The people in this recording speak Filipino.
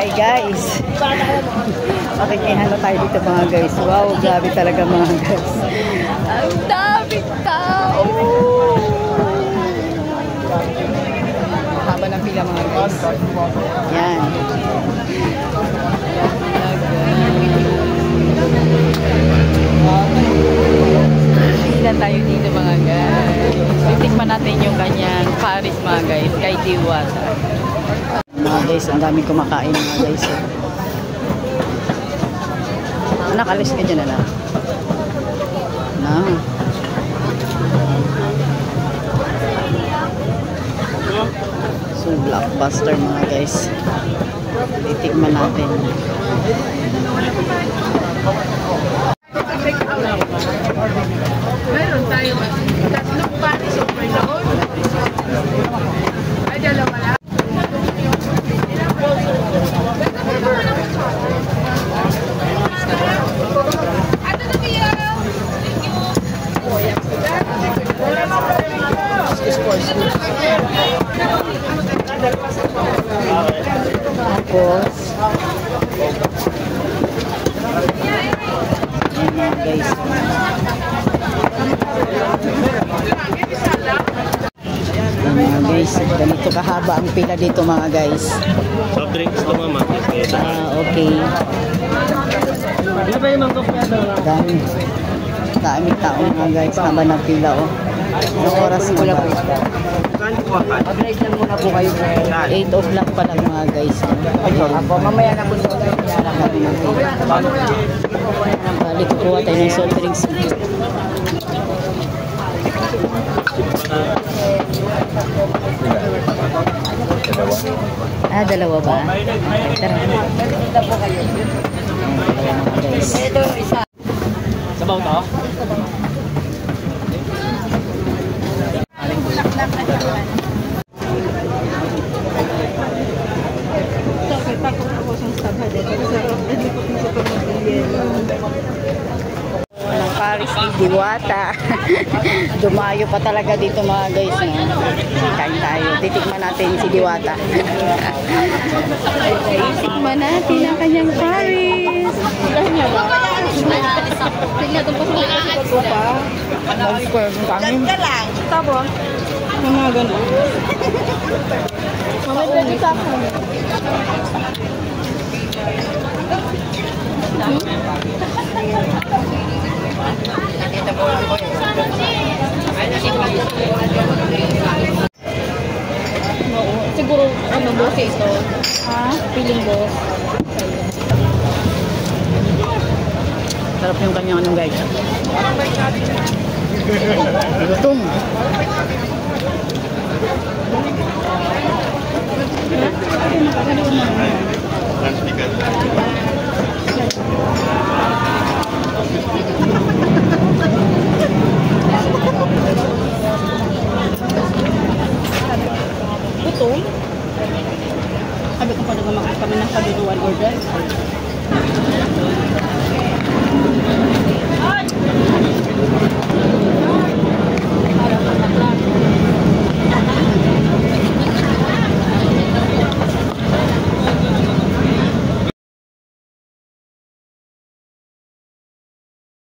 Hi guys. Makikihano tayo dito mga guys. Wow, grabe talaga mga guys. Ang daming tao. Haba ng pila mga guys. Yan. Pila tayo dito mga guys. Titikman natin yung kanyang Paris mga guys. Kay Diwata. Mga guys, ang daming kumakain mga guys. Anak, alis ka dyan na. So, blockbuster mga guys. Titikman natin. Meron tayo tatlong Paris over doon. Ay, dalawa lang. Tapos ayan guys. Mga guys, ganito kahaba ang pila dito mga guys. Soft drinks to mama. Okay. Dami tao mga guys, haba ng pila oh. Anong oras na ba? Mag-drive lang muna po kayo. 8 o'clock pa lang mga guys. Ako, mamaya na po sa Balik kukuha tayo ng soft drinks. Dalawa ba? Tara. Dito po kayo. Ito, isa. Sabaw to? Ang Paris ni Diwata. Dumayo pa talaga dito mga guys. No? Kain tayo. Titikman natin si Diwata. Titikman natin ang kanyang Paris. Kanya ba? Tingnan doon pa sa ko pa. Mag-square ng kami. Tapos, mga ganun. Mamaya din sa akin. Siguro, ano, boss ito? Ha? Feeling boss. Sarap yung kanyang anong guys. Gutom. Gutom? Sabi ko pa naman kami ng kabiruan order.